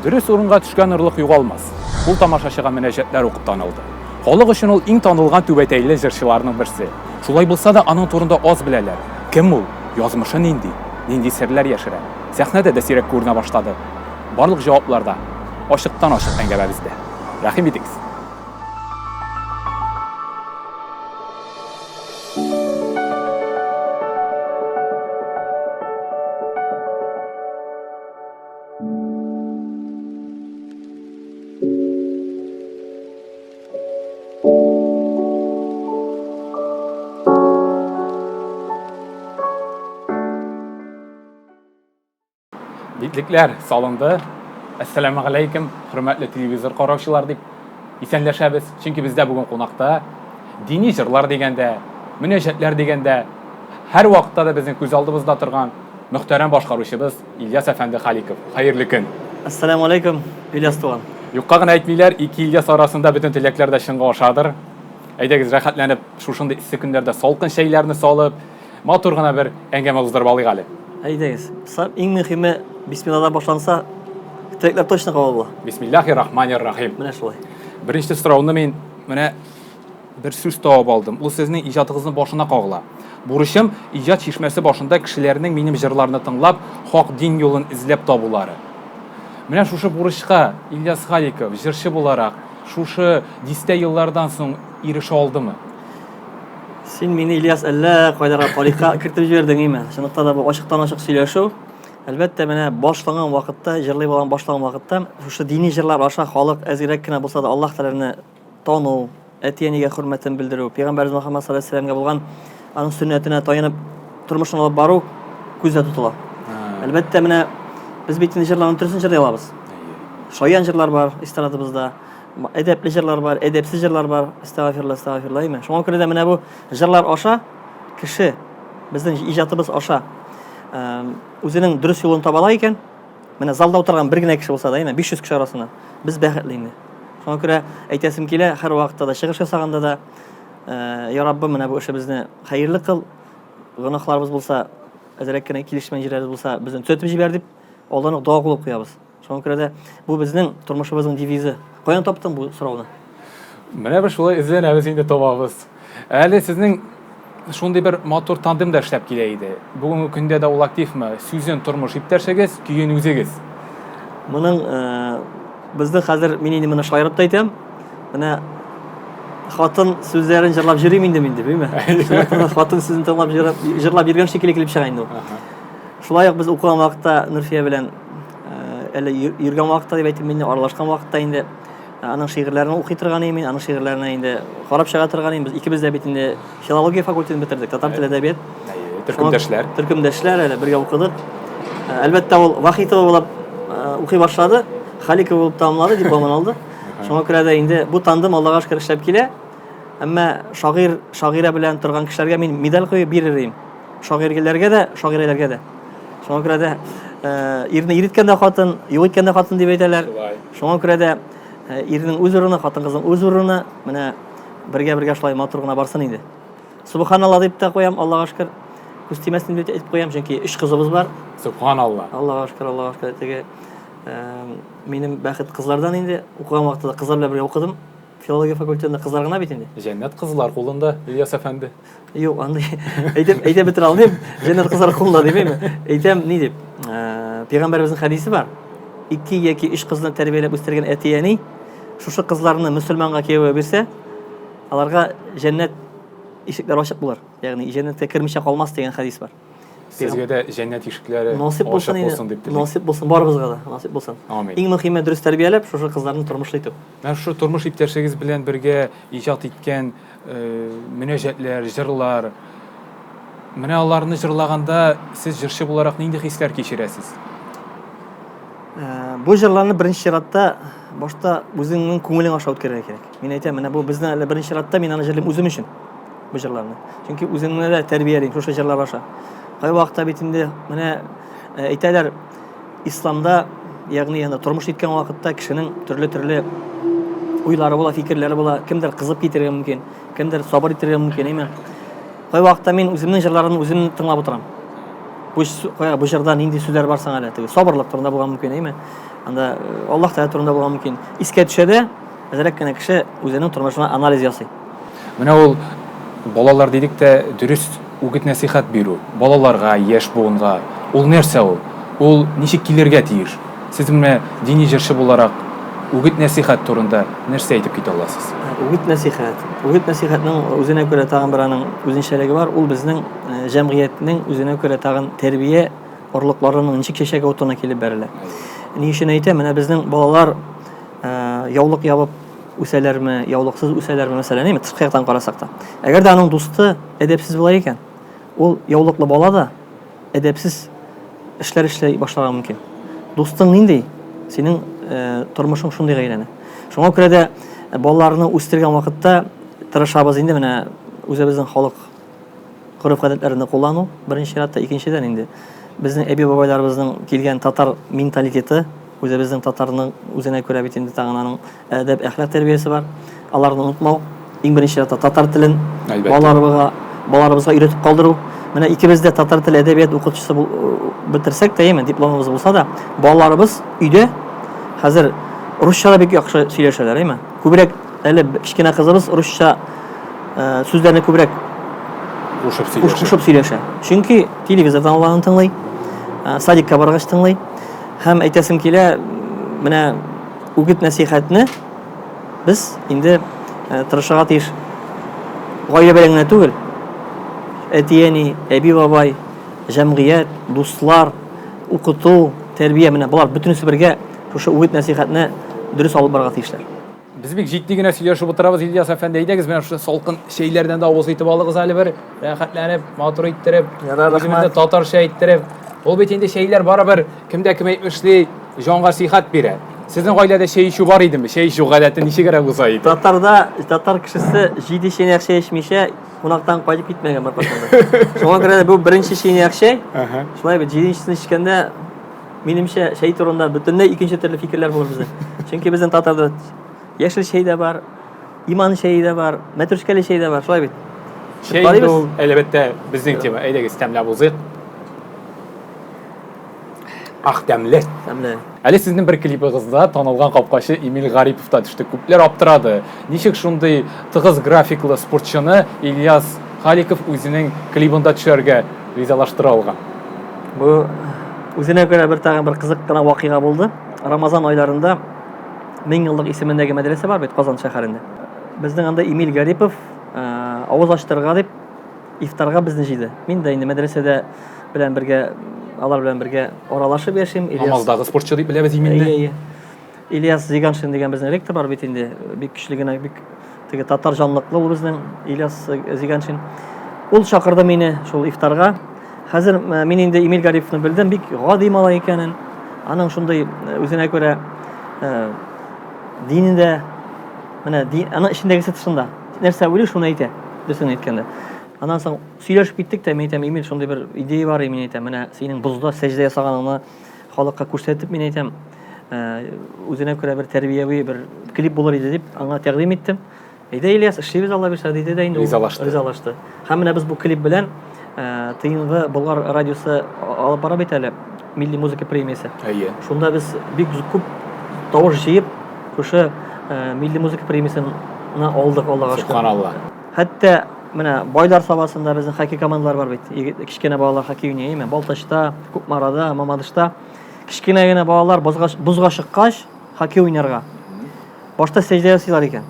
Дөрес урынга төшкән ырлык югалмас. Бул тамашачыга мөнәҗәтләр укып танылды. Халык өчен ул иң танылган түбәтәйле җырчыларның берсе. Шулай булса да аның турында аз беләләр. Кем ул? Язмышы нинди? Нинди серләр яшерә? Сәхнәдә дә сирәк күренә башлады. Барлык җавапларда ачыктан-ачык әңгәмәбездә. Рәхим итегез. Битликләр салынды. Ассаламу алейкум, хөрмәтле телевизор караучылар дип исәнләшәбез. Чөнки бездә бүген кунакта дини җырлар дигәндә, мөнәҗәтләр дигәндә һәр вакытта да безнең күз алдыбызда торган мөхтәрәм башкаручыбыз Ильяс әфәнде Халиков. Хәерле көн. Ассаламу алейкум, Ильяс туган. Юкка гына әйтмиләр, ике Ильяс арасында бөтен теләкләр дә чынга ашадыр. Әйдәгез, рәхәтләнеп, шушындай иссе көннәрдә салкын чәйләрне салып, матур гына бер әңгәмә уздырып алыйк әле. Әйдәгез. Иң мөһиме бисмиллаһдан башланса, теләкләр точно кабул була. Бисмиллаһир-рахманир-рахим. Менә шулай. Беренче сорауны мин менә бер сүз табып алдым. Ул сезнең иҗатыгызның башына кагыла. Бурычым иҗат чишмәсе башында кешеләрнең минем җырларны тыңлап, хак дин юлын эзләп табулары. Менә шушы бурычка Ильяс Халиков җырчы буларак, шушы дистә еллардан соң ирешә алдымы? Син мине Ильяс әллә кайдара тарихка кертеп җибәрдең име? Чынлыкта да бу ачыктан-ачык сөйләшү. Әлбәттә, менә башлаган вакытта, җырлый булган башлаган вакытта, шушы дини җырлар аша халык әзрәк кенә булса да Аллаһ Тәгаләне тану, әтиянигә хөрмәтен белдерү, Пәйгамбәрбез Мөхәммәд саллаллаһу алейһи ва сәлләмгә булган аның сөннәтенә таянып тормышын алып бару күздә тотыла. Әлбәттә, менә без бит инде җырларның төрлесен җырлый алабыз. Шаян җырлар бар истиратыбызда, әдәпле җырлар бар, әдәпсез җырлар бар. Астагфирулла. Шуңа күрә дә менә бу җырлар аша кеше безнең иҗатыбыз аша үзенең дөрес юлын таба ала икән. Менә залда утырган бер генә кеше булса да, 500 кеше арасында без бәхетле инде. Шуңа күрә әйтәсем килә, һәр вакытта да чыгыш ясаганда да, я Раббы, менә бу эшебезне хәерле кыл, гөнаһларыбыз булса, әзрәк кенә килешмәгән җирләребез булса, безне төзәтеп җибәр дип, Аллаһны дуа кылып куябыз. Шуңа күрә дә бу безнең тормышыбызның девизы. Каян таптың бу сорауны? Менә бер шулай эзләнәбез инде табабыз. Әле сезнең шундый бер матур тандем да эшләп килә иде. Бүгенге көндә дә ул активмы? Сүзен тормыш иптәшегез, көен үзегез. Моның безне хәзер мин инде моны шаярып та әйтәм. Менә хатын сүзләрен җырлап йөрим инде мин дип, әйме? Хатын сүзен тыңлап җырлап йөргән шикелле килеп чыга инде ул. Шулай ук без укыган вакытта Нурфия белән әле йөргән вакытта дип әйтим, инде аралашкан вакытта инде аның шигырьләрен укый торган идем, аның шигырьләренә инде карап чыга торган идем. Без икебез дә бит инде филология факультетын бетердек, татар теле әдәбият. Төркемдәшләр әле бергә укыдык. Әлбәттә, ул Вахитова булып укый башлады, Халиков булып тамамлады, дипломын алды. Шуңа күрә дә инде бу тандем Аллаһка шөкер эшләп килә. Әмма шагыйрә белән торган кешеләргә мин медаль куеп бирерим. Шагыйрәләргә дә, шагыйрәләргә дә. Шуңа күрә дә ирне иреткән дә хатын, юк иткән дә хатын дип әйтәләр. Шуңа күрә дә ирнең үз урыны, хатын-кызның үз урыны, менә бергә шулай матур гына барсын инде. Субханалла дип тә куям, Аллаһка шөкер. Күз тимәсен дип әйтеп куям, чөнки 3 кызыбыз бар. Субханалла. Аллаһка шөкер. Теге минем бәхет кызлардан инде укыган вакытта кызлар белән бергә укыдым. Филология факультетында кызлар гына бит инде. Җәннәт кызлар кулында, Ильяс әфәнде. Юк, андай әйтеп бетерә алмыйм. Җәннәт кызлар кулында димәйме? Әйтәм, ни дип? Пәйгамбәрбезнең хәдисе бар. 2 яки 3 кызны тәрбияләп үстергән әтияни шушы кызларны мөселманга кияүгә бирсә, аларга җәннәт ишекләре ачык булыр. Ягъни җәннәткә кермичә калмас дигән хәдис бар. Сезгә дә җәннәт ишекләре насип булсын дип телим. Насип булсын, барыбызга да насип булсын. Иң мөһиме дөрес тәрбияләп, шушы кызларны тормышлый итү. Менә шушы тормыш иптәшегез белән бергә иҗат иткән мөнәҗәтләр, җырлар, менә аларны җырлаганда сез җырчы буларак нинди хисләр кичерәсез? Бу җырларны беренче чиратта башта үзеңнең күңелең аша үткәрергә кирәк. Мин әйтәм, менә бу безнең әле беренче чиратта мин аны җырлыйм үзем өчен. Бу җырларны. Чөнки үземне дә тәрбиялим шушы җырлар аша. Кай вакытта бит инде менә әйтәләр, исламда, ягъни тормыш иткән вакытта кешенең төрле уйлары була, фикерләре була. Кемдер кызып китәргә мөмкин, кемдер сабыр итәргә мөмкин, әйме? Кай вакытта мин үземнең җырларымны үзем тыңлап утырам. бу җырда нинди сүзләр бар соң әле? Теге сабырлык турында булган мөмкин, әйме? Анда Аллаһ Тәгалә турында булган мөмкин. Искә төшә дә, әзрәк кенә кеше үзенең тормышына анализ ясый. Менә ул балалар дидек тә дөрес үгет нәсихәт бирү. Балаларга, яшь буынга. Ул нәрсә ул? Ул ничек килергә тиеш? Сез менә дини җырчы буларак үгет нәсихәт турында нәрсә әйтеп китә аласыз? Үгет нәсихәт. Үгет нәсихәтнең үзенә күрә тагын бер аның үзенчәлеге бар. Ул безнең җәмгыятьнең үзенә күрә тагын тәрбия орлыкларының ничек чәчәк отына килеп бәрелә. Ни өчен әйтәм? Менә безнең балалар яулык ябып үсәләрме, яулыксыз үсәләрме мәсәлән, әйме? Тышкы яктан карасак та. Әгәр дә аның дусты әдәпсез була икән, ул яулыклы бала да әдәпсез эшләр эшләй башларга мөмкин. Дустың нинди? Синең тормышың шундый әйләнә. Шуңа күрә дә балаларны үстергән вакытта тырышабыз инде менә үзебезнең халык гореф-гадәтләрен куллану, беренче чиратта, икенчедән инде безнең әби-бабайларыбызның килгән татар менталитеты, үзебезнең татарның үзенә күрә бит инде тагын аның әдәп, әхлак тәрбиясе бар. Аларны онытмау, иң беренче чиратта татар телен балаларыбызга өйрәтеп калдыру. Менә икебез дә татар теле әдәбият укытучысы бетерсәк тә, әйме, дипломыбыз булса да, балаларыбыз өйдә хәзер русча бик яхшы сөйләшәләр, әйме? Күбрәк әле кичкенә кызыбыз русча сүзләрне күбрәк кушып сөйләшә. Чөнки телевизордан алган тыңлый, садикка баргач тыңлый. Һәм әйтәсем килә, менә үгет нәсихәтне без инде тырышырга тиеш. Гаилә белән генә түгел, әти-әни, әби-бабай, җәмгыять, дуслар, укыту, тәрбия, менә булар бөтенесе бергә шушы үгет нәсихәтне дөрес алып барырга тиешләр. Без бик җитди генә сөйләшеп утырабыз, Ильяс әфәнде, әйдәгез, менә шушы салкын шәйләрдән дә авыз итеп алыгыз әле бер, рәхәтләнеп, матур иттереп, үзебезне татарча иттереп. Ул бит инде шәйләр барыбер кемдә кем әйтмешли, җанга сихәт бирә. Сезнең гаиләдә шәй ичү бар идеме? Шәй ичү гадәте ничегрәк булса иде? Татар кешесе 7 чәйнәк шәй эчмичә кунактан кайтып китмәгән бер патшада. Шуңа күрә бу беренче чәйнәк шәй. Шулай бит 7нчесен эчкәндә минемчә шәй турында бөтенләй икенче төрле фикерләр булыр бездә. Чөнки безнең татарда яшел шәй дә бар, иман шәй дә бар, мәтрүшкәле шәй дә бар, шулай бит. Шәй ул әлбәттә безнең тема. Әйдәгез, тәмләп узыйк. Ах, тәмле. Әле сезнең бер клипыгызда танылган капкачы Эмиль Гарипов та төште. Күпләр аптырады. Ничек шундый тыгыз графиклы спортчыны Ильяс Халиков үзенең клибында төшәргә ризалаштыра алган? Бу үзенә күрә бер тагын бер кызык кына вакыйга булды. Рамазан айларында 1000 еллык исемендәге мәдрәсә бар бит Казан шәһәрендә. Безнең анда Эмиль Гарипов авыз ачтырга дип ифтарга безне җыйды. Мин дә инде мәдрәсәдә алар белән бергә аралашып яшим. Намаздагы спортчы дип беләбез инде. Ильяс Зиганшин дигән безнең ректор бар бит инде. Бик көчле генә, бик теге татар җанлыклы ул безнең Ильяс Зиганшин. Ул чакырды мине шул ифтарга. Хәзер мин инде Эмиль Гариповны белдем, бик гади малай икәнен. Аның шундый үзенә күрә динендә, менә аның ичендәгесе тышында нәрсә уйлый, шуны әйтә, дөресен әйткәндә. Аннан соң сөйләшеп киттек тә, мин әйтәм, Эмиль, шундый бер идея бар, мин әйтәм, менә синең бозда сәҗдә ясаганыңны халыкка күрсәтеп, мин әйтәм, үзенә күрә бер тәрбияви бер клип булыр иде дип, аңа тәкъдим иттем. Әйдә, Ильяс, эшлибез, Алла бирсә, диде дә инде ризалашты. Һәм менә без бу клип белән ТНВ Болгар радиосы алып бара бит әле, милли музыка премиясе. Шунда без бик күп тавыш җыеп, шушы милли музыка премиясен алдык, Аллага шөкер. Субханалла. Хәтта менә байлар сабасында безнең хоккей командалар бар бит. Кичкенә балалар хоккей уйный, әйме? Балтачта, Кукмарада, Мамадышта. Кичкенә генә балалар бузга чыккач хоккей уйнарга. Башта сәҗдә ясыйлар икән.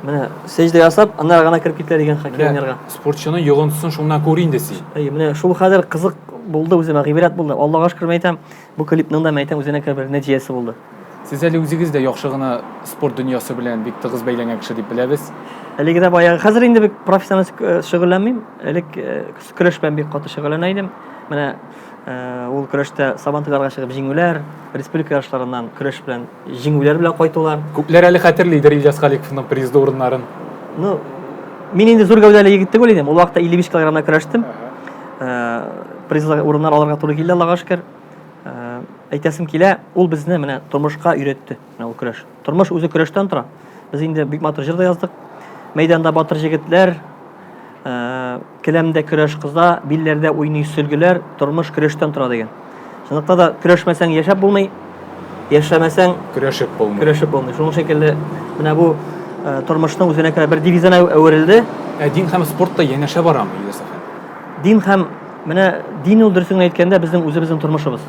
Менә сәҗдә ясап, аннан гына кирип китәләр икән хоккей уйнарга. Спортчының йогынтысын шуннан күр инде син. Менә шул хәзер кызык булды, үземә гыйбрәт булды. Аллага шөкер әйтәм, бу клипның да әйтәм үзенә бер нәтиҗәсе булды. Сез әле үзегез дә яхшы гына спорт дөньясы белән бик тыгыз бәйләнгән кеше дип беләбез. Әлеге дә баягы, хәзер инде бик профессиональ шөгыльләнмим. Элек көрәш белән бик каты шөгыльләнә идем. Менә ул көрәштә сабантуйларга чыгып җиңүләр, республика ярышларыннан көрәш белән җиңүләр белән кайтулар. Күпләр әле хәтерлидер Ильяс Халиковның призлы урыннарын. Ну, мин инде зур гәүдәле егет түгел идем. Ул вакытта 55 килограммда көрәштем. Призлы урыннар алырга туры килде, Аллага шөкер. Әйтәсем килә, ул безне менә тормышка өйрәтте. Менә ул көрәш. Тормыш үзе көрәштән тора. Без инде бик матур җыр да яздык. Мәйданда батыр җегетләр, келәмдә көрәш кыза, билләрдә уйный сөлгеләр, тормыш көрәштән тора дигән. Шундыктан да көрәшмәсәң яшәп булмый, яшәмәсәң Көрәшеп булмый. көрәшеп булмый. Шуның шикелле менә бу тормышның үзенә керә бер дивизион әверелде. Дин һәм спортта янәшә барамы, Ильяс әфәнде? Дин һәм менә дин ул дөресен әйткәндә безнең үзебезнең тормышыбыз.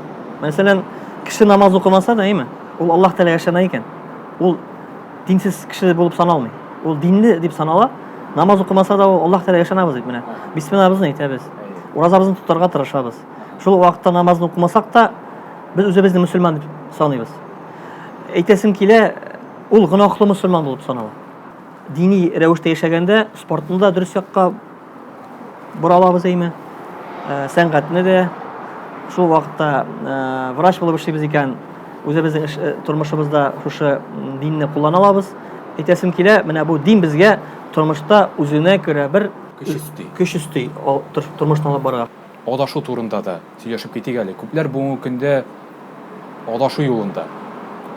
Мәсәлән, кеше намаз укымаса да, әйме? Ул Аллаһ Тәгалә яшәнә икән. Ул динсез кеше булып саналмый. Ул динле дип санала. Намаз укымаса да ул Аллаһ Тәгалә яшәнәбез дип менә. Бисмиллахыбызны әйтәбез. Уразабызны тотарга тырышабыз. Шул вакытта намазны укымасак та без үзебезне мөселман дип саныйбыз. Әйтәсем килә, ул гынахлы мөселман булып санала. Дини рәвештә яшәгәндә спортында дөрес якка боралабыз әйме? Сәнгатьне дә шул вакытта врач булып эшлибез икән, үзебезнең тормышыбызда шушы динне куллана алабыз. Әйтәсем килә, менә бу дин безгә тормышта үзенә күрә бер көч өсти тормышны алып барырга. Адашу турында да сөйләшеп китик әле. Күпләр бүгенге көндә адашу юлында.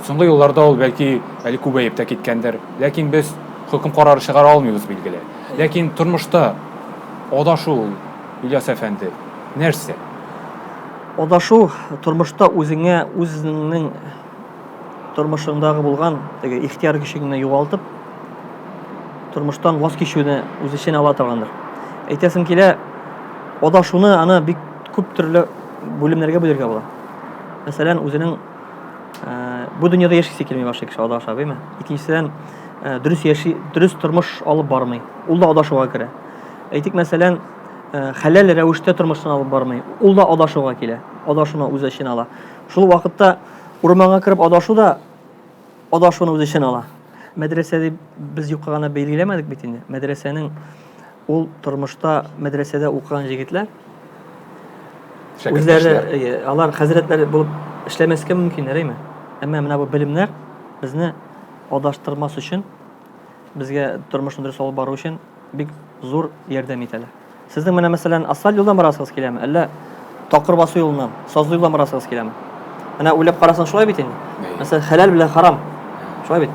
Соңгы елларда ул бәлки әле күбәеп тә киткәндер. Ләкин без хөкем карары чыгара алмыйбыз билгеле. Ләкин тормышта адашу, Ильяс әфәнде, нәрсә? Адашу тормышта үзеңә үзеңнең тормышыңдагы булган теге ихтияр көчеңне югалтып, тормыштан ваз кичүне үз эченә ала торгандыр. Әйтәсем килә, адашуны аны бик күп төрле бүлемнәргә бүләргә була. Мәсәлән, үзенең бу дөньяда яшисе килми башлый кеше адаша, әйме? Икенчедән, дөрес тормыш алып бармый. Ул да адашуга керә. Әйтик, мәсәлән, хәләл рәвештә тормышын алып бармый. Ул да адашуга килә. Адашуны үз эченә ала. Шул вакытта урманга кирип адашу да адашуны үз эченә ала. Мәдрәсәдә без юкка гына белгиләмәдек бит инде. Мәдрәсәнең ул тормышта мәдрәсәдә укыган җегетләр үзләре алар хәзрәтләр булып эшләмәскә мөмкин, әйме? Әмма менә бу белемнәр безне адаштырмас өчен, безгә тормышны дөрес алып бару өчен бик зур ярдәм итәләр. Сезнең менә мәсәлән асфальт юлдан барасыгыз киләме? Әллә такыр басу юлыннан, сазлы юлдан барасыгыз киләме? Менә уйлап карасаң шулай бит инде. Мәсәлән, хәләл белән харам. Шулай бит.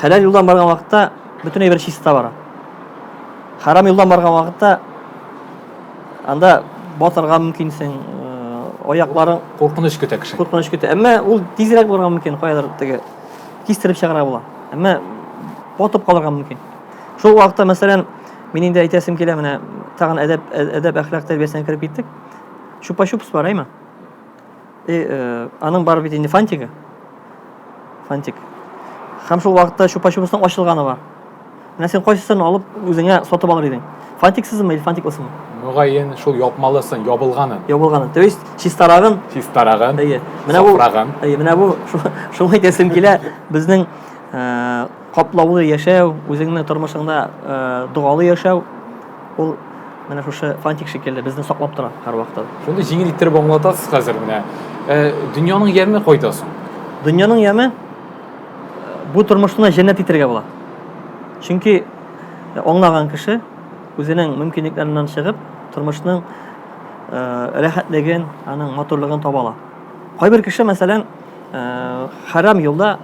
Хәләл юлдан барган вакытта бөтен әйбер чиста бара. Харам юлдан барган вакытта анда батырга мөмкинсең, аякларың Куркыныч көтә кеше. куркыныч көтә. Әмма ул тизрәк барырга мөмкин, каядыр теге кистереп чыгарга була. Әмма батып калырга мөмкин. Шул вакытта мәсәлән, мин инде әйтәсем килә, менә тагын әдәп әхлак тәрбиясенә кирип киттек. Чупа-чупс бар, әйме? Аның бар бит инде фантигы. Фантик. Һәм шул вакытта чупа-чупсның ачылганы бар. Менә сен кайсысын алып үзеңә сатып алыр идең? Фантиксызмы, или фантиклысыңмы? Мөгаен шул япмалысын, ябылганын. Ябылганы. То есть чистарагын, Чистарагын, менә бу, сафрагын. менә бу шул әйтәсем килә, безнең каплаулы яшәү, үзеңнең тормышыңда дугалы яшәү, ул менә шушы фантик шикелле безне саклап тора һәр вакытта. Шуны җиңел иттереп аңлатасыз хәзер менә. Дөньяның яме кайда соң? Дөньяның яме бу тормышны җәннәт итәргә була. Чөнки аңлаган кеше үзенең мөмкинлекләреннән чыгып, тормышның рәхәтлеген, аның матурлыгын таба ала. Кайбер кеше, мәсәлән, харам юлда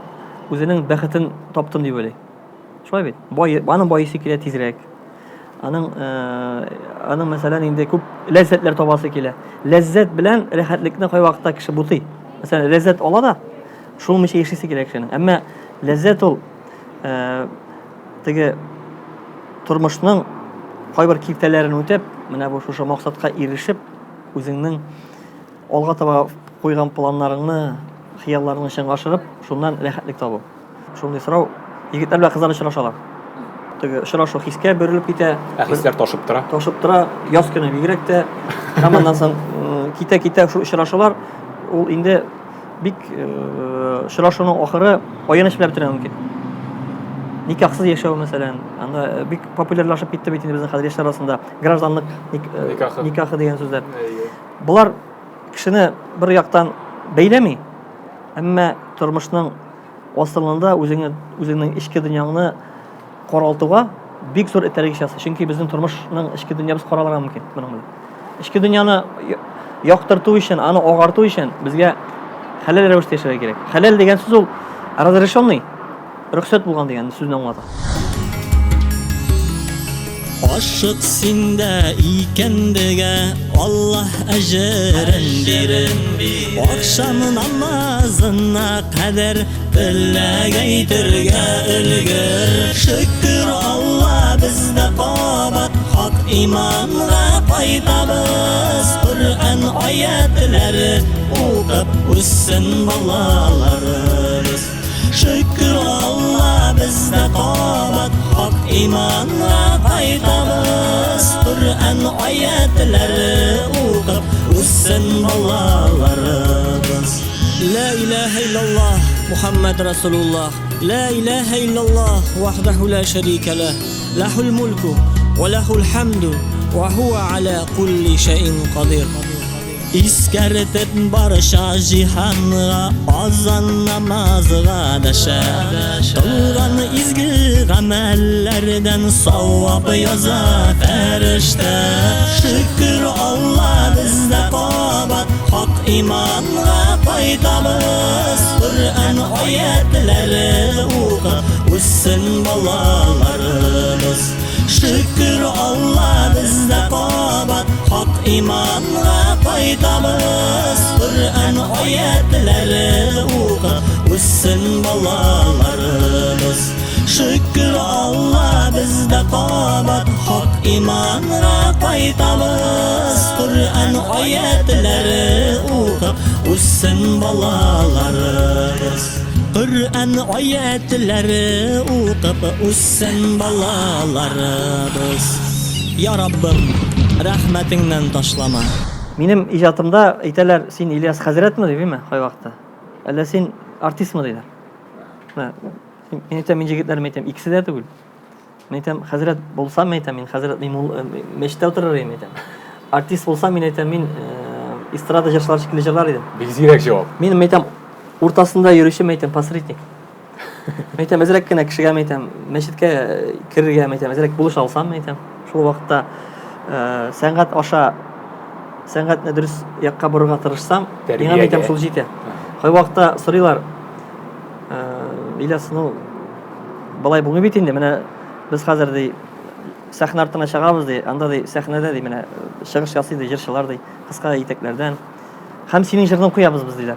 үзенең бәхетен таптым дип уйлый. Шулай бит. Аның байысы килә тизрәк. Аның мәсәлән инде күп ләззәтләр табасы килә. Ләззәт белән рәхәтлекне кай вакытта кеше бутый. Мәсәлән, ләззәт ала да, шул мичә яшисе килә кешенең. Әмма ләззәт ул теге тормышның кайбер киртәләрен үтеп, менә бу шушы максатка ирешеп, үзеңнең алга таба куйган планнарыңны, хыялларыңны чынга ашырып, шуннан рәхәтлек табу. Шундый сорау егетләр белән кызлар очрашалар. Теге очрашу хискә бөрелеп китә, Хисләр ташып тора. ташып тора, яз көне бигрәк тә. Һәм аннан соң китә шул очрашулар, ул инде бик очрашуның ахыры аяныч белән бетерә мөмкин. Никахсыз яшәү мәсәлән, анда бик популярлашып китте бит инде безнең хәзер яшьләр арасында гражданлык никахы дигән сүзләр. Булар кешене бер яктан бәйләми, әмма тормышның асылында үзеңнең ичке дөньяңны каралтуга бик зур этәргеч ясый. Чөнки безнең тормышның ичке дөньябыз каралырга мөмкин моның белән. Ичке дөньяны яктырту өчен, аны агарту өчен безгә хәләл рәвештә яшәргә кирәк. Хәләл дигән сүз ул разрешенный, рөхсәт булган дигән сүзне аңлата. Aşık sinde ikendige Allah ecrin birin. Akşam namazına kadar billegeytirge ülgür. Şükür Allah bizde qabat hak imanla paytabız. Kur'an ayetleri okup üssün balalarımız. Şükür Allah bizde qabat hak imanla paytabız. Kur'an ayetleri okup üssün balalarımız. La ilahe illallah Muhammed Resulullah. La ilahe illallah vahdehu la şerike leh. Lahul mulku ve lahul hamdu ve huve ala kulli şeyin kadir. İskertip barışa cihanğa azan namazğa daşa. Kılgan izgi gamellerden savvab yaza ferişte. Şükür Allah bizde qabat hak imanla paytabız. Kur'an ayetleri okup üssün balalarımız. Şükür Allah bizde qabat hak imanla paytabız. Kur'an ayetleri okup üssün balalarımız. Şükür Allah bizde qabat hak imanla paytabız. Kur'an ayetleri okup üssün balalarımız. Kur'an ayetleri okup üssün balalarımız. Ya Rabbim rahmetinden taşlama. Benim icatımda aytalar sen İlyas Hazret mi değil mi? Hay vakti. Alla sen artist mi deyler? Ben aytam jigitlerim aytam ikisi de değil. Men aytam Hazret bolsam men aytam men Hazret meşte oturur aytam. Artist bolsam men aytam men estrada jırçılar şekilde jırlar edim. Bilgirek cevap. Benim aytam ortasında yürüyüşüm aytam посредник. Aytam ezrek kina kişiga aytam meşitke kirge aytam ezrek buluş alsam aytam. Şol vaqtda sangat aşa sangat ne dürüst yakka burga tırışsam yine aytam şol jite. Hay vaqtda soruyorlar İlyas ну balay bunu bitindi. Mene biz hazır dey sahne артына чыгабыз dey. Анда dey sahnede dey mene чыгыш ясый dey жырчылар dey кыска итекlerden. Hem senin jырдан куябыз biz deyler.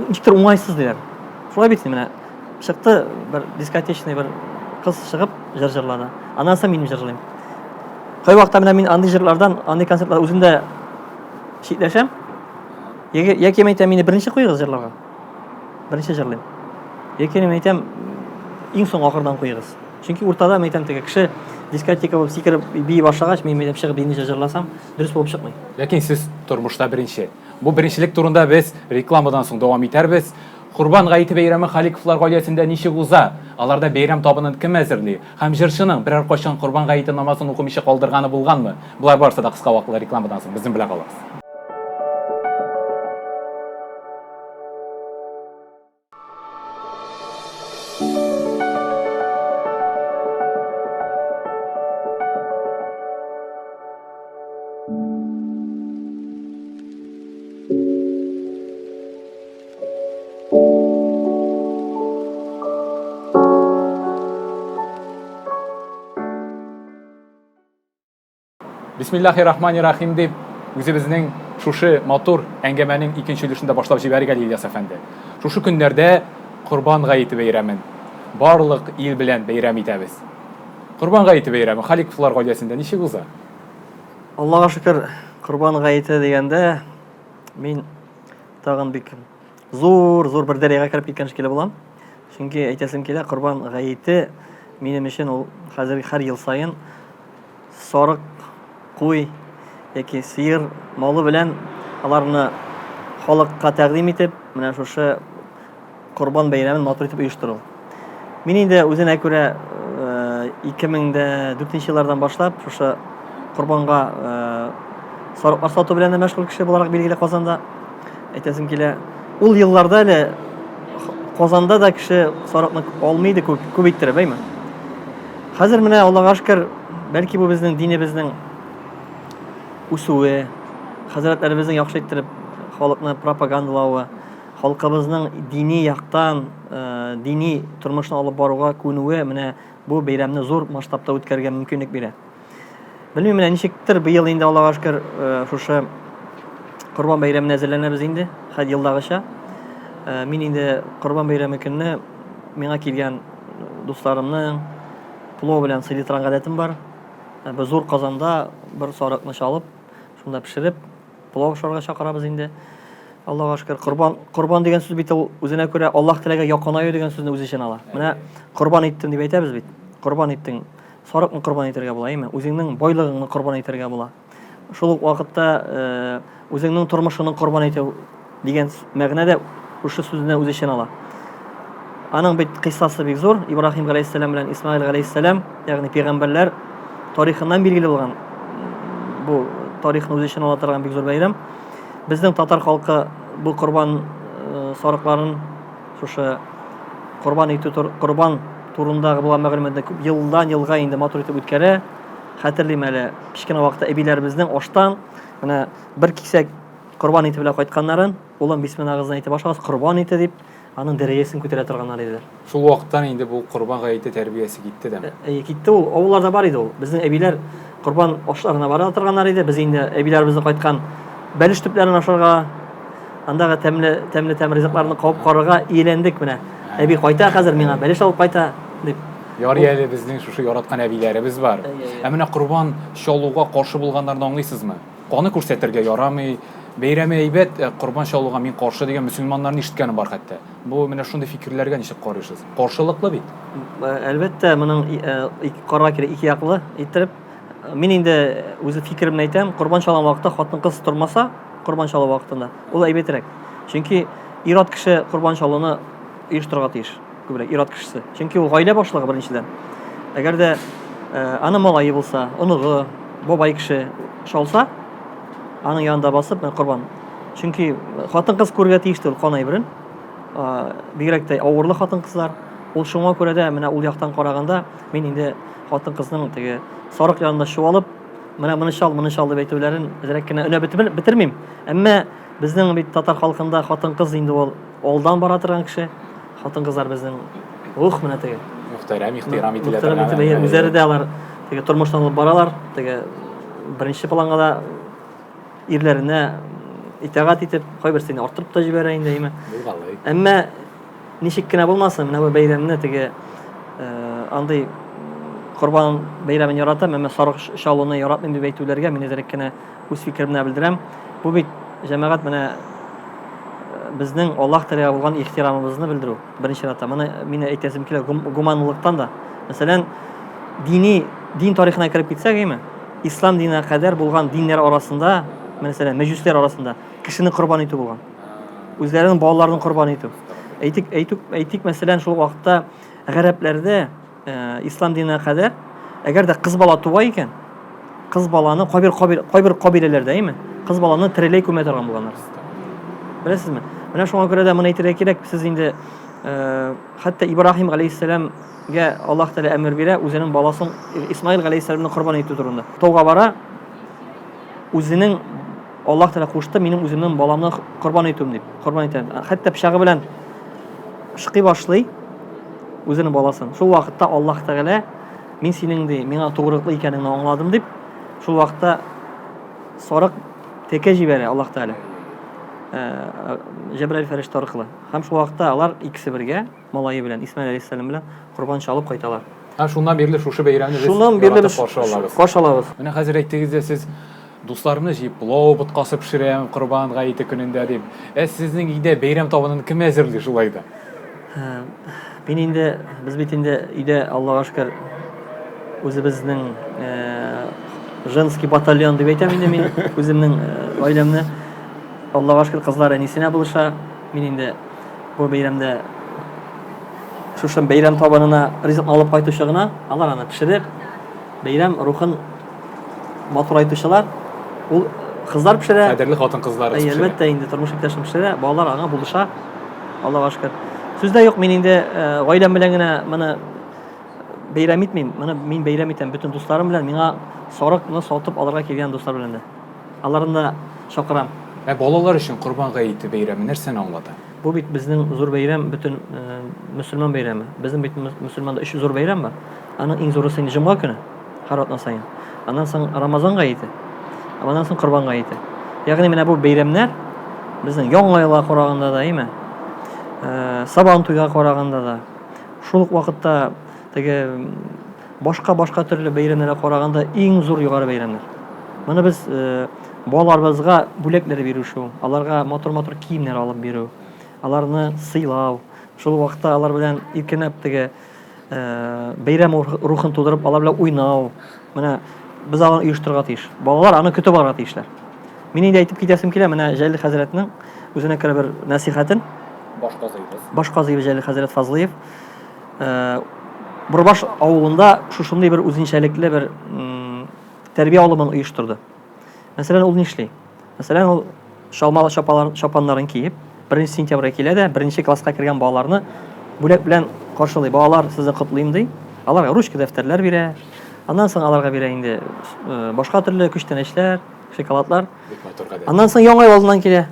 Ничектир уңайсыз deyler. Шулай бит мene чыкты bir дискотечный bir кыз чыгып жыр жырлады. Андан соң мен жырлайм. Кай вакытта менен мен андай жырлардан, андай концертлар өзүндө шитлешем. Яки мен айтам мени биринчи койгуз жырларга. Биринчи жырлайм. Яки мен айтам эң соң акырдан койгуз. Чөнки уртада мен айтам теге киши дискотека болуп сикирип бий башлагач мен айтам чыгып эми жырласам дұрыс болуп чыкмай. Ләкин сез тормышта беренче. Бу беренчелек турында без рекламадан соң дәвам итәрбез. Курбан гаите бәйрәме Халиковлар гаиләсендә ничек уза? Аларда бәйрәм табынын кем әзерли? Һәм җырчының берәр кайчан Курбан гаите намазын укымыйча калдырганы булганмы? Булар барса да кыска вакытлы рекламадан соң безнең белән калабыз. Бисмиллахир-рахманир-рахим дип үзебезнең шушы матур әңгәмәнең икенче өлешендә башлап җибәргән Ильяс әфәнде. Шушы көннәрдә Курбан гаите бәйрәмен барлык ил белән бәйрәм итәбез. Курбан гаите бәйрәме Халиковлар гаиләсендә ничек уза? Аллага шөкер, Курбан гаите дигәндә мин тагын бик зур бер дәрәҗәгә кирип киткән шикелле булам. Чөнки әйтәсем килә, Курбан гаите минем өчен ул хәзер һәр ел сайын сарык куй яки сыер малы белән аларны халыкка тәкъдим итеп, менә шушы Курбан бәйрәмен матур итеп оештыру. Мин инде үзенә күрә 2004 еллардан башлап шушы Курбанга сарыклар сату белән мәшгуль кеше буларак билгеле Казанда. Әйтәсем килә, ул елларда әле Казанда да кеше сарыкны алмый иде, күп иттереп, әйме? Хәзер менә Аллага шөкер, бәлки бу безнең динебезнең үсүе, хәзрәтләребезнең яхшы иттереп халыкны пропагандалавы, халкыбызның дини яктан, дини тормышны алып баруга күнүе менә бу бәйрәмне зур масштабта үткәрергә мөмкинлек бирә. Белмим, менә ничектер быел инде Аллаһка шөкер шушы Корбан бәйрәменә әзерләнәбез инде, һәр елдагыча. Мин инде Корбан бәйрәме көнне миңа килгән дусларымның плов белән сыйлый торган гадәтем бар. Без зур казанда бер сарыкны чалып, шунда пешереп, плов ашарга чакырабыз инде. Аллаһка шөкер, Корбан дигән сүз бит ул үзенә күрә Аллаһ теләгә якынаю дигән сүзне үз ичен ала. Менә Корбан иттем дип әйтәбез бит. Корбан иттең, сарыкны корбан итәргә була, әйме? Үзеңнең байлыгыңны корбан итәргә була. Шул ук вакытта үзеңнең тормышыңны корбан итү дигән мәгънә дә шушы сүзне үз ичен ала. Аның бит кыйссасы бик зур. Ибраһим галәйһиссәлам белән Исмаил галәйһиссәлам, ягъни пәйгамбәрләр тарихыннан билгеле булган. Бу тарихны үз ичен ала торган бик зур бәйрәм. Безнең татар халкы бу корбан сарыкларын шушы корбан итү корбан турындагы булган мәгълүматны күп елдан елга инде матур итеп үткәрә. Хәтерлим әле кичкенә вакытта әбиләребезнең аштан менә бер кисәк корбан ите белән кайтканнарын, улым бисмиллаһ әйтеп башлагыз, корбан ите дип, аның дәрәҗәсен күтәрә торганнар иделәр. Шул вакыттан инде бу Корбан гаете тәрбиясе китте дәме? Китте ул. Авылларда бар иде ул. Безнең әбиләр корбан ашларына бара торганнар иде. Без инде әбиләребезнең кайткан бәлеш төпләрен ашарга, андагы тәмле ризыкларны кабып карарга иеләндек менә. Әби кайта хәзер миңа бәлеш алып кайта дип. Ярый әле безнең шушы яраткан әбиләребез бар. Менә Корбан чалуга каршы булганнарны аңлыйсызмы? Каны күрсәтергә ярамый. Бәйрәме әйбәт, Корбан чалуга мин каршы дигән мөселманнарны ишеткәне бар хәтта. Бу менә шундый фикерләргә ничек карыйсыз? Каршылыклы бит. Әлбәттә, моның карарга кирәк ике яклы иттереп. Мин инде үз фикеремне әйтәм, Корбан чалган вакытта хатын-кыз тормаса, Корбан чалу вакытында ул әйбәтрәк. Чөнки ир-ат кеше Корбан чалуны оештырырга тиеш, күбрәк ир-ат кешесе. Чөнки ул гаилә башлыгы беренчедән. Әгәр дә аны малае булса, оныгы, бабай кеше шалса, аның янында басып, мен Корбан. Чөнки хатын-кыз күрергә тиеш ул канай берен. Бигрәк тә авырлы хатын-кызлар. Ул шуңа күрә дә менә ул яктан караганда мин инде хатын-кызның теге сарык янында шуалып, менә моны шал дип әйтүләрен әзрәк кенә өнә битермим. Әмма безнең бит татар халкында хатын-кыз инде ул алдан бара торган кеше. Хатын-кызлар безнең менә теге Мөхтәрәм, ихтирам ителә. Үзләре дә алар теге тормыштан алып баралар. Теге беренче планга да ирләренә итагать итеп, кайберсен артырып та җибәрә инде, әйме. Әмма ничек кенә булмасын, менә бу бәйрәмне теге андый Корбан бәйрәмен яратам, әмма сарык чалуны яратмыйм дип әйтүләргә мин әзрәк кенә үз фикеремне белдерәм. Бу бит җәмәгать менә безнең Аллаһ Тәгаләгә булган ихтирамыбызны белдерү. Беренче рәттә моны мин әйтәсем килә гуманлыктан да. Мәсәлән, дин тарихына кирип китсәк, әйме, ислам диненә кадәр булган диннәр арасында, мәсәлән, мәҗүсләр арасында кешене корбан итү булган. Үзләренең балаларын корбан итү. Әйтик, мәсәлән, шул вакытта гарәпләрдә ислам диненә кадәр әгәр дә кыз бала туа икән, кыз баланы кайбер кабиләләрдә, әйме, кыз баланы тереләй күмә торган булганнар. Беләсезме? Менә шуңа күрә дә моны әйтергә кирәк. Сез инде хәтта Ибраһим галәйһиссәламгә Аллаһ Тәгалә әмер бирә, үзенең баласын Исмаил галәйһиссәламны корбан итү турында. Тауга бара, үзенең Аллаһ Тәгалә кушты, минем үземнең баламны корбан итүм дип, корбан итәм. Хәтта пычагы белән шыкый башлый үзенең баласын. Шул вакытта Аллаһ Тәгалә мин синең миңа тугрылыклы икәнеңне аңладым дип, шул вакытта сарык текә җибәрә Аллаһ Тәгалә. Җәбраил фәрештә аркылы. Һәм шул вакытта алар икесе бергә, малае белән, Исмаил алейһиссәлам белән корбан чалып кайталар. Шуннан бирле шушы бәйрәмне без каршы алабыз. Менә хәзер әйттегез, сез дусларымны җыеп плов боткасы пешерәм Корбан гаете көнендә дип. Сезнең өйдә бәйрәм табынын кем әзерли шулай да? Мин инде, без бит инде өйдә Аллаһка шөкер үзебезнең женский батальон дип әйтәм инде мин үземнең гаиләмне. Аллаһка шөкер кызлар әнисенә булыша. Мин инде бу бәйрәмдә шушы бәйрәм табынына ризык алып кайтучы гына, алар аны пешереп, бәйрәм рухын матурайтучылар. Ул кызлар пешерә. Кадерле хатын-кызлар пешерә. Әлбәттә инде тормыш иптәшем пешерә, балалар аңа булыша. Аллаһка шөкер. Сүздә юк, мин инде гаиләм белән генә моны бәйрәм итмим. Моны мин бәйрәм итәм бүтән дусларым белән, миңа сарыкны сатып алырга килгән дуслар белән дә. Аларны да чакырам. Балалар өчен Корбан гаете бәйрәме нәрсәне аңлата? Bu bit bizning zo'r bayram, butun musulmon bayrami. Bizning bit musulmonda 3 zo'r bayram bor. Aning eng zo'risi Juma kuni, har o'tmasan. Ondan so'ng Ramazon hayiti. Ondan so'ng Qurbon hayiti. Ya'ni mana bu bayramlar bizning yangi oyga qaraganda da, deymi? Saban to'yga qaraganda da, shul vaqtda tege boshqa turli bayramlarga qaraganda eng zo'r yuqori bayramlar. Mana biz bolalarımızga бүләкләр бирү шу, аларга мотор киемнәр алып бирү, аларны сыйлау, шул вакытта алар белән иркенләп теге бәйрәм рухын тудырып, алар белән уйнау. Менә без аны оештырырга тиеш. Балалар аны көтеп алырга тиешләр. Мин инде әйтеп китәсем килә, менә Җәлил хәзрәтнең үзенә керә бер насихатын. Башказыйбыз Җәлил хәзрәт Фазлыев. Бурбаш авылында шушындый бер үзенчәлекле бер тәрбия алымын оештырды. Мәсәлән, ул нишли? Мәсәлән, ул шалмалы шапаннарын киеп, 1 сентябрьгә килә дә, 1 класска кергән балаларны бүләк белән каршылый. Балалар, сезне котлыйм ди. Аларга ручка дәфтәрләр бирә. Аннан соң аларга бирә инде башка төрле күчтәнәчләр, шоколадлар. Аннан соң яңа ел алдыннан килә.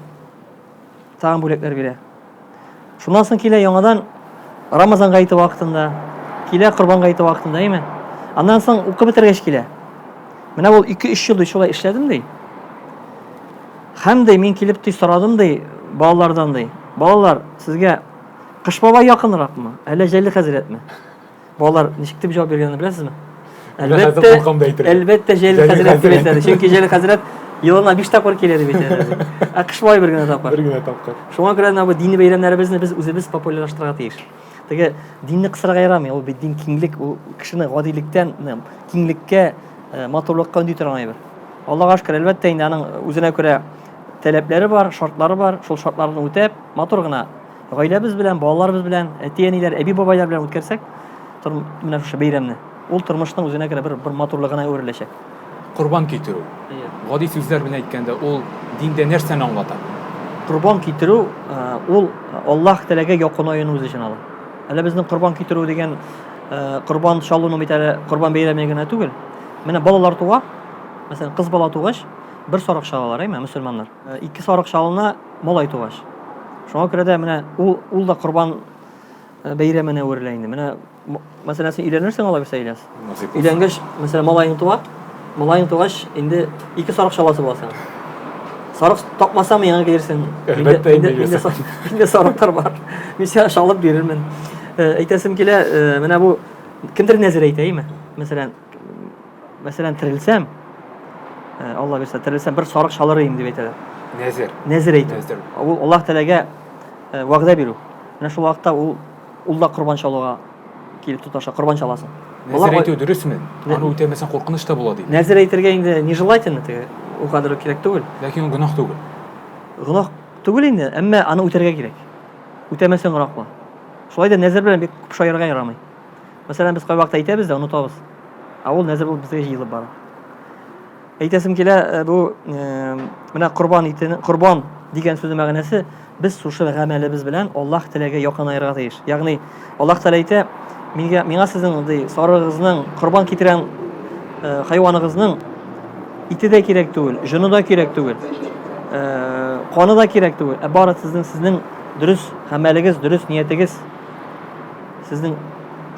Тагын бүләкләр бирә. Шуннан соң килә яңадан Рамазан гайты вакытында, килә Курбан гайты вакытында, әйме? Аннан соң укып бетергәч килә. Менә ул 2-3 ел шулай эшләдем ди. Һәм дә мин килеп сорадым ди балалардан ди. Балалар, сезгә Кыш бабай якынракмы? Әллә Җәлил хәзрәтме? Балалар ничек дип җавап биргәнне беләсезме? Әлбәттә Җәлил хәзрәт дип әйтәләр. Чөнки Җәлил хәзрәт елына 5 тапкыр килә дип әйтәләр. Кыш бабай бер генә тапкыр. Шуңа күрә бу дини бәйрәмнәребезне без үзебез популярлаштырырга тиеш. Теге динне кысырга ярамый. Ул бит дин киңлек, ул кешене гадилектән киңлеккә, матурлыкка өнди торган әйбер. Аллага шөкер, әлбәттә инде аның үзенә күрә таләпләре бар, шартлары бар. Шул шартларны үтәп, матур гына гаиләбез белән, балаларыбыз белән, әти-әниләр, әби-бабайлар белән үткәрсәк, менә шушы бәйрәмне, ул тормышның үзенә күрә бер матурлыгына әвереләчәк. Курбан китерү. Гади сүзләр белән әйткәндә, ул диндә нәрсәне аңлата? Курбан китерү, ул Аллаһ Тәгаләгә якынаюны үз өчен ала. Әле безнең курбан китерү дигән курбан шалуны бит әле курбан бәйрәме генә түгел. Менә балалар туа, мәсәлән, кыз бала тугач, бер сарык шалалар, әйме, мөселманнар. 2 сарык шалына малай тугач. Шуңа күрә дә менә ул да курбан бәйрәменә әверелә инде. Менә мәсәлән, син өйләнерсең ала бирсә Ильяс. Өйләнгәч, мәсәлән, малайың тугач, инде 2 сарык шаласы буласың. Сарык тапмасам, яңа килерсең. Инде сарыктар бар. Мин сиңа шалып бирермен. Әйтәсем килә, менә бу кемдер нәзер әйтә, әйме? Мәсәлән, терелсәм, Алла бирсә, терелсәм бер сарык шалырым дип әйтәләр. Нәзер әйтә. Ул Аллаһ Тәгаләгә вәгъдә бирү. Менә шул вакытта ул да курбан шалуга килеп тоташа, курбан шаласын. Нәзер әйтү дөресме? Аны үтәмәсәң куркыныч та була диде. Нәзер әйтергә инде нежелательно теге. Ул кадәр кирәк түгел. Ләкин ул гөнаһ түгел. Гөнаһ түгел инде, әмма аны үтәргә кирәк. Үтәмәсәң гынаһлы. Шулай да нәзер белән бик күп шаярга ярамый. Мәсәлән, без кай вакытта әйтәбез дә онытабыз. Ул нәзер булып безгә җыелып бара. Әйтәсем килә, бу менә курбан дигән сүз мәгънәсе, без шушы гамәлебез белән Аллаһ Тәгаләгә якынайырга тиеш. Ягъни Аллаһ Тәгалә әйтә, миңа сезнең сарыгызның, курбан китерән хайваныгызның ите дә кирәк түгел, җыны да кирәк түгел, каны да кирәк түгел. Бары сезнең дөрес гамәлегез, дөрес ниятегез, сезнең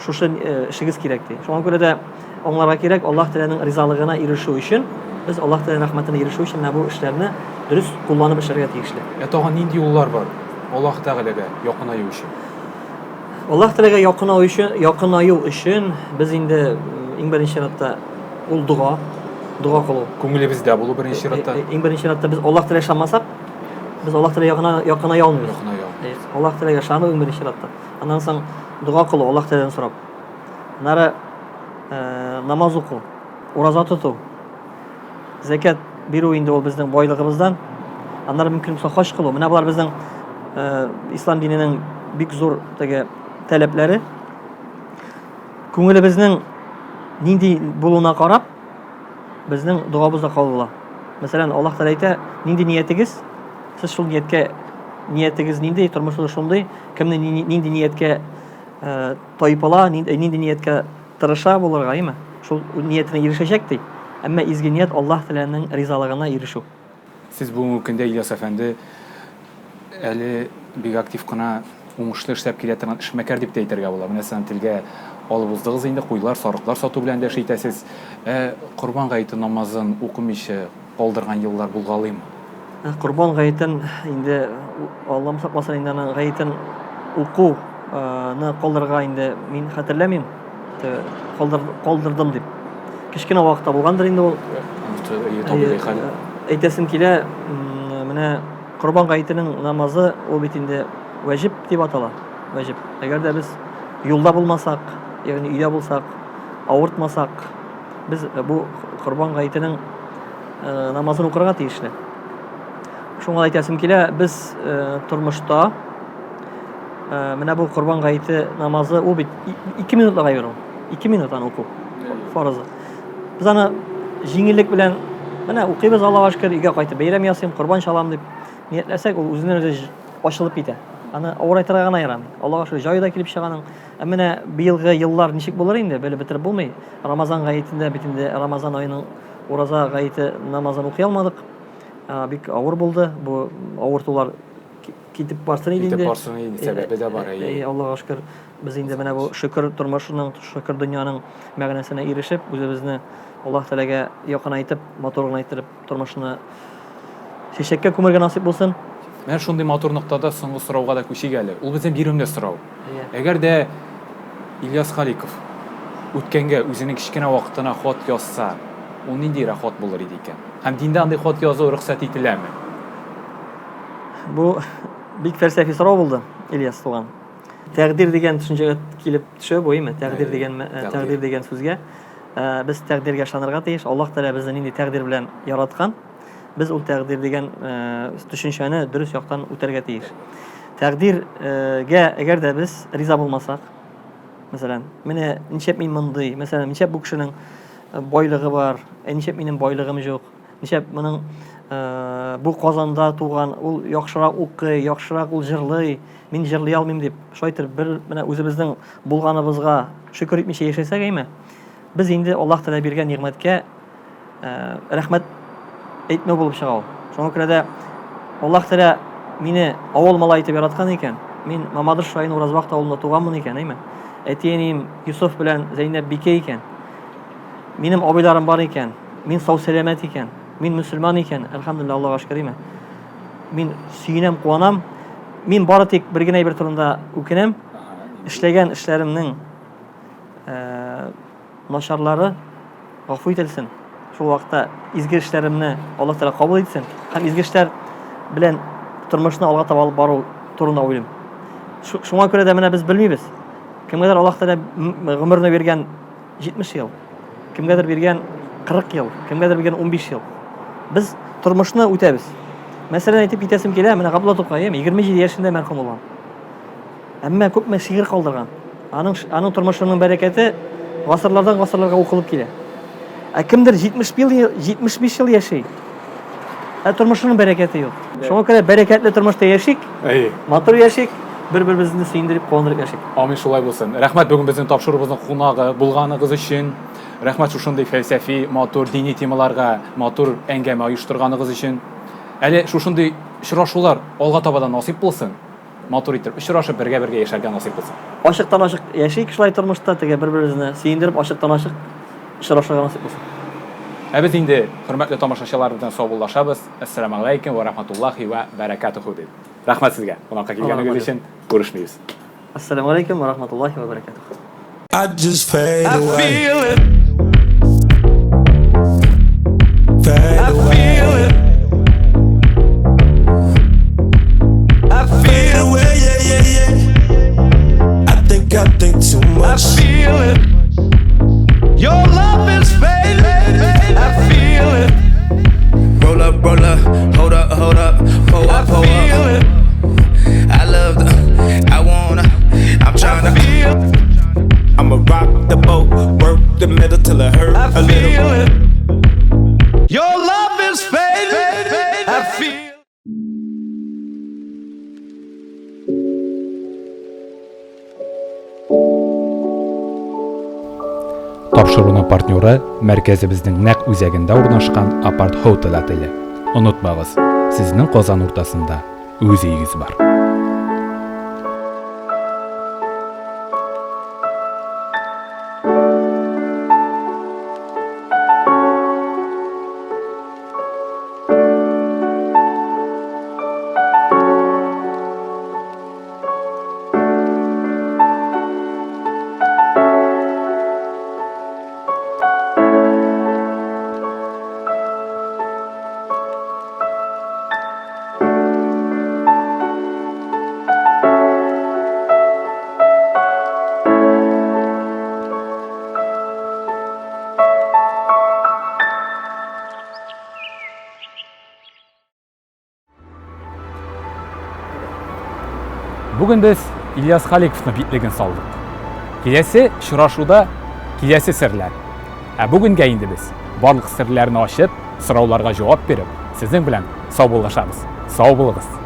шушы эшегез кирәк ди. Шуңа күрә дә аңларга кирәк, Аллаһ Тәгаләнең ризалыгына ирешү өчен, без Аллаһ Тәгаләнең рәхмәтенә ирешү өчен бу эшләрне дөрес кулланып эшләргә тиешле. Тагын нинди юллар бар Аллаһ Тәгаләгә якынаю өчен? Аллаһ Тәгаләгә якынаю өчен без инде иң беренче чиратта ул дуга кылу. Күңелебездә булу беренче чиратта. Иң беренче чиратта без Аллаһ Тәгаләгә ышанмасак, без Аллаһ Тәгаләгә якыная алмыйбыз. Аллаһ Тәгаләгә ышану иң беренче чиратта. Аннан соң дуга кылу, Аллаһ Тәгаләдән сорап. Нары намаз уку, ураза тоту, закат бирү инде ул безнең байлыгыбыздан. Аннары мөмкин булса хаҗ кылу. Менә булар безнең ислам диненең бик зур теге таләпләре. Күңелебезнең нинди булуына карап, безнең дугабыз да кабул була. Мәсәлән, Аллаһ Тәгалә әйтә, нинди ниятегез, сез шул ниятегез нинди, тормышыгыз шундый, кемне нинди ниятка тайпала, нинди ниятка тырыша булырга, әйме? Шул ниятенә ирешәчәк ди. Әмма изге ният Аллаһ Тәгаләнең ризалыгына ирешү. Сез бу көндә Ильяс әфәнде әле бик актив кына уңышлы эшләп килә торган эшмәкәр дип тә әйтергә була. Менә сез телгә алып уздыгыз инде, куйлар, сарыклар сату белән дә эш итәсез. Корбан гаете намазын укымыйча калдырган еллар булгалыймы? Корбан гаетен инде Аллам сакласын инде аның гаетен укуны калдырырга инде мин хәтерләмим. Калдырдым дип. Кичкенә вакытта булгандыр инде ул. Әйтәсем килә, менә Корбан гаетенең намазы ул бит инде ваҗиб дип атала. Ваҗиб. Әгәр дә без юлда булмасак, ягъни өйдә булсак, авыртмасак, без бу Корбан гаетенең намазын укырга тиешле. Шуңа әйтәсем килә, без тормышта менә бу Корбан гаете намазы ул бит 2 минутлык гайбер ул. 2 минут аны уку. Фарызы. Без аны җиңеллек белән менә укыйбыз, Аллаһка шөкер, өйгә кайтып бәйрәм ясыйм, Корбан чалам дип ниятләсәк, ул үзеннән-үзе ачылып китә. Аны авырайтырга гына ярамый. Аллаһка шөкер, җайда килеп чыганың. Менә быелгы еллар ничек булыр инде, белеп бетереп булмый. Рамазан гаетендә бит инде Рамазан аеның ураза гаете намазын укый алмадык. Бик авыр булды. Бу авыртулар китеп барсын иде инде. Китеп барсын иде, сәбәбе дә бар. Аллаһка шөкер, без инде менә бу шөкер тормышының, шөкер дөньяның мәгънәсенә ирешеп, үзебезне Аллаһ Тәгаләгә якынайтып, матурлайтып, тормышны чәчәккә күмәргә насип булсын. Менә шундый матур ноктада соңгы сорауга да күчик әле. Ул безнең биремле сорау. Әгәр дә Ильяс Халиков үткәнгә үзенең кичкенә вакытына хат язса, ул нинди рәхәт булыр иде икән? Һәм диндә андый хат язу рөхсәт ителәме? Бу бик фәлсәфи сорау булды, Ильяс туган. Тәкъдир дигән төшенчәгә килеп төшә бу, име? Тәкъдир дигән сүзгә без тәкъдиргә ышанырга тиеш. Аллаһ Тәгалә безне нинди тәкъдир белән яраткан, без ул тәкъдир дигән төшенчәне дөрес яктан үтәргә тиеш. Тәкъдиргә әгәр дә без риза булмасак, мәсәлән, менә ничек мин мондый, мәсәлән, ничек бу кешенең байлыгы бар, ничек минем байлыгым юк, ничек моның бу Казанда туган, ул яхшырак укый, яхшырак ул җырлый, мин җырлый алмыйм дип, шайтыр бер менә үзебезнең булганыбызга шөкер итмичә яшәсәк, әйме? Без инде Аллаһ Тәгалә биргән нигъмәткә рәхмәт әйтмәү булып чыга ул. Шуңа күрә дә Аллаһ Тәгалә мине авыл малай итеп яраткан икән. Мин Мамадыш районы Уразбакт авылында туганмын икән, әйме? Әтиәнем Юсуф белән Зәйнәп бикә икән. Минем абыйларым бар икән. Мин сау сәламәт икән. Мин мөселман икән. Әлхәмдүлилләһ, Аллаһка шөкер, әйме? Мин сөенәм, куанам. Мин бары тик бер генә бер турында үкенәм. Эшләгән эшләремнең начарлары гафу ителсен. Шул вакытта изге эшләремне Аллаһ Тәгалә кабул итсен. Һәм изге эшләр белән тормышны алга таба алып бару турында уйлыйм. Шуңа күрә дә менә без белмибез. Кемгәдер Аллаһ Тәгалә гомерне биргән 70 ел, кемгәдер биргән 40 ел, кемгәдер биргән 15 ел. Без тормышны үтәбез. Мәсәлән, әйтеп китәсем килә, менә Габдулла Тукай 27 яшендә мәрхүм булган. Әмма күпме шигырь калдырган. Аның тормышының бәрәкәте гасырлардан гасырларга укылып килә. Кемдер 75 ел яши. Тормышының бәрәкәте юк. Шуңа күрә бәрәкәтле тормышта яшик, матур яшик, бер-беребезне сөендереп, куандырып яшик. Амин, шулай булсын. Рәхмәт бүген безнең тапшыруыбызның кунагы булганыгыз өчен. Рәхмәт шушындый фәлсәфи, матур дини темаларга матур әңгәмә оештырганыгыз өчен. Әле шушындый очрашулар алга таба да насип булсын. Матур итеп очрашып, бергә яшәргә насип булсын. Ашыктан-ашык яшик шулай тормышта, теге бер-беребезне сөендереп, ашыктан-ашык очрашырга насип булсын. Без инде хөрмәтле тамашачылар белән саубуллашабыз. Ассаламу алейкум ва рахматуллаһи ва баракатуху. Рәхмәт сезгә. Кунакка килгәнегез өчен. Күрешмибез. Ассаламу алейкум ва рахматуллаһи ва баракатуху. I just fade away. I feel it. Fade I away. feel it. I Fade feel away, yeah. I think too I much. feel it. Your love is fading. I feel it. Roll up, hold up, pull I up, feel it. I love I wanna, I'm trying I to. feel it. I'ma rock the boat, work the middle till it hurt I a little. feel it. Your love is fading. I feel. Тапшыруның партнеры мәркәзебезнең нәкъ үзәгендә урнашкан Апарт Hotel отеле. Онытмагыз, сезнең Казан уртасында өз егізі бар. Бүгін біз Ильяс Халиковны битлеген салдық. Келесі шырашуда келесі сірлер. Бүгінге енді біз барлық сірлерін ашып, сұрауларға жауап беріп, сіздің білән сау болашамыз. Сау болыңыз.